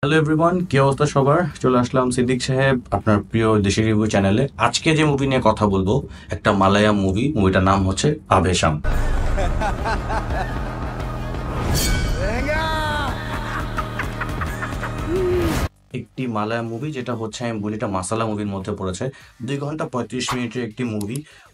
Hello everyone, কি অবস্থা সবার? চলে আসলাম সিদ্দিক সাহেব আপনার প্রিয় দেশি রিভিউ চ্যানেলে। আজকে যে মুভি নিয়ে কথা বলবো, একটা মালায়াম মুভিটার নাম হচ্ছে আভেশাম। একটি মালায়াম মুভি, যেটা হচ্ছে আমি বলি এটা মাসালা মুভির মধ্যে পড়েছে। 2 ঘন্টা 35 মিনিটের একটি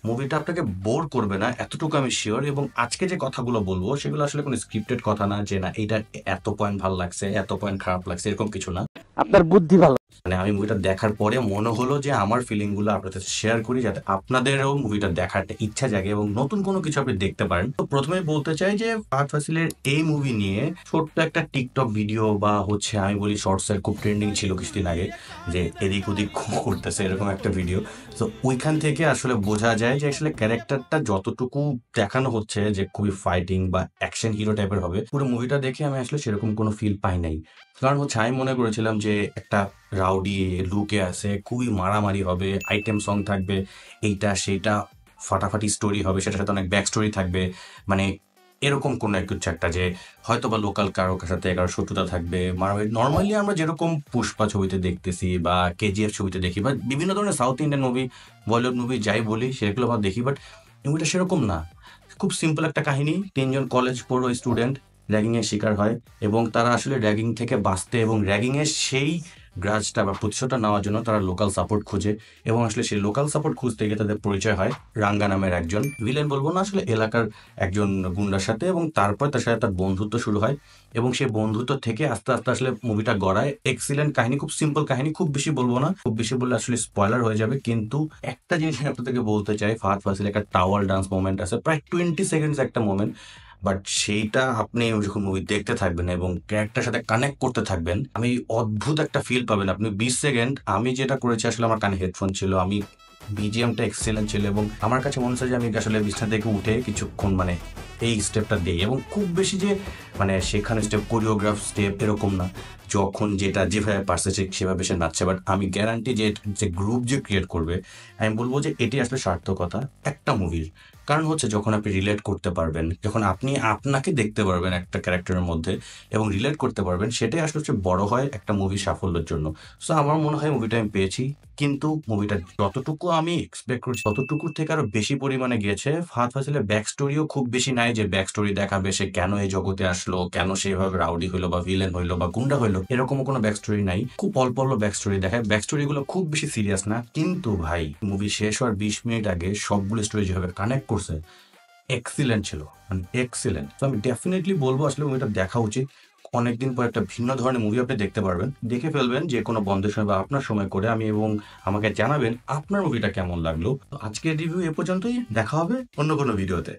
মুভিটা আপনাকে বোর করবে না, এতটুকু আমি শিওর। এবং আজকে যে কথাগুলো বলবো সেগুলো আসলে কোনো স্ক্রিপ্টেড কথা না, যে না এটা এত পয়েন্ট ভালো লাগছে, এত পয়েন্ট খারাপ লাগছে, এরকম কিছু না। আপনার বুদ্ধি ভালো। মানে আমি মুভিটা দেখার পরে মনে হলো যে আমার ফিলিং গুলো আপনাদের শেয়ার করি, যাতে আপনাদেরও মুভিটা দেখার একটা ইচ্ছা জাগে এবং নতুন কোনো কিছু আপনি দেখতে পারেন। তো প্রথমে বলতে চাই যে ফাহাদ ফাসিলের এই মুভি নিয়ে ছোট্ট একটা টিকটক ভিডিও বা হচ্ছে আমি বলি শর্টস এর খুব ট্রেন্ডিং ছিল কিছুদিন আগে, যে এদিক ওদিক করতেছে এরকম একটা ভিডিও। তো ওইখান থেকে আসলে বোঝা যায় যে আসলে ক্যারেক্টারটা যতটুকু দেখানো হচ্ছে যে খুবই ফাইটিং বা অ্যাকশন হিরো টাইপের হবে, পুরো মুভিটা দেখে আমি আসলে সেরকম কোনো ফিল পাই নাই। কারণ হচ্ছে আমি মনে করেছিলাম যে একটা রাউডি লুকে আছে, খুবই মারামারি হবে, আইটেম সং থাকবে, এইটা সেইটা, ফাটাফাটি স্টোরি হবে, সেটার সাথে অনেক ব্যাক স্টোরি থাকবে। মানে এরকম কোনো কিছু একটা, যে হয়তো বা লোকাল কারোর সাথে কারোর শত্রুতা থাকবে, মারামারি নর্মালি আমরা যেরকম পুষ্পা ছবিতে দেখতেছি বা কেজিএফ ছবিতে দেখি বা বিভিন্ন ধরনের south Indian movie, Bollywood movie যাই বলি সেগুলো আমরা দেখি। বাট মুভিটা সেরকম না। খুব সিম্পল একটা কাহিনী, 3জন কলেজ পড়ুয়া স্টুডেন্ট র্যাগিং এর শিকার হয় এবং তারা আসলে র্যাগিং থেকে বাঁচতে এবং র্যাগিং এর সেই গ্রাজটা বা প্রতিশোধটা নেওয়ার জন্য তারা লোকাল সাপোর্ট খোঁজে। এবং আসলে সেই লোকাল সাপোর্ট খুঁজতে গিয়ে তাদের পরিচয় হয় রাঙ্গা নামের একজন ভিলেন, বলবো না, আসলে এলাকার একজন গুন্ডার সাথে। এবং তারপর তার সাথে তার বন্ধুত্ব শুরু হয় এবং সেই বন্ধুত্ব থেকে আস্তে আস্তে আসলে মুভিটা গড়ায়। এক্সিলেন্ট কাহিনী, খুব সিম্পল কাহিনী, খুব বেশি বলবো না, খুব বেশি বললে আসলে স্পয়লার হয়ে যাবে। কিন্তু একটা জিনিস আমি আপনাদেরকে বলতে চাই, ফাহাদ ফাসিল একটা টাওয়াল ডান্স মোমেন্ট আছে, প্রায় 20 সেকেন্ডস একটা মোমেন্ট। বাট সেইটা আপনি যখন মুভি দেখতে থাকবেন এবং ক্যারেক্টার সাথে কানেক্ট করতে থাকবেন, আমি অদ্ভুত একটা ফিল পাবেন আপনি 20 সেকেন্ড। আমি যেটা করেছি আসলে, আমার কানে হেডফোন ছিল, আমি বিজিএমটা এক্সেলেন্ট ছিল এবং আমার কাছে মনে হচ্ছে যে আমি আসলে বিছানা থেকে উঠে কিছুক্ষণ মানে এই স্টেপটা দিই। এবং খুব বেশি যে মানে সেখানে স্টেপ, কোরিওগ্রাফ স্টেপ এরকম না, যখন যেটা যেভাবে পারছে সেভাবে সে নাচছে। বাট আমি গ্যারান্টি যে যে গ্রুপ যে ক্রিয়েট করবে, আমি বলবো যে এটি আসলে সার্থকতা একটা মুভির। কারণ হচ্ছে যখন আপনি রিলেট করতে পারবেন, যখন আপনি আপনাকে দেখতে পারবেন একটা ক্যারেক্টারের মধ্যে এবং রিলেট করতে পারবেন, সেটাই আসলে হচ্ছে বড় হয় একটা মুভি সাফল্যের জন্য। সো আমার মনে হয় মুভিটা আমি পেয়েছি। কিন্তু মুভিটা যতটুকু আমি এক্সপেক্ট করছি ততটুকুর থেকে আরো বেশি পরিমাণে গিয়েছে। ফাহাদ ফাসিলের ব্যাক স্টোরিও খুব বেশি নাই, যে ব্যাক স্টোরি দেখাবে সে কেন এই জগতে আসলো, কেন সেভাবে রাউডি হইলো বা ভিলেন হইলো বা গুন্ডা হইলো, এরকমও কোনো ব্যাক স্টোরি নাই। খুব অল্প অল্প ব্যাক স্টোরি দেখায়, ব্যাক স্টোরি গুলো খুব বেশি সিরিয়াস না। কিন্তু ভাই, মুভি শেষ হওয়ার 20 মিনিট আগে সবগুলো স্টোরি যেভাবে কানেক্ট করছে, এক্সিলেন্ট ছিল, মানে এক্সিলেন্ট। তো আমি ডেফিনেটলি বলবো আসলে মুভিটা দেখা উচিত। অনেকদিন পর একটা ভিন্ন ধরনের মুভি আপনি দেখতে পারবেন, দেখে ফেলবেন যে কোনো বন্ধের সময় বা আপনার সময় করে আমি, এবং আমাকে জানাবেন আপনার মুভিটা কেমন লাগলো। তো আজকের রিভিউ এ পর্যন্তই, দেখা হবে অন্য কোনো ভিডিওতে।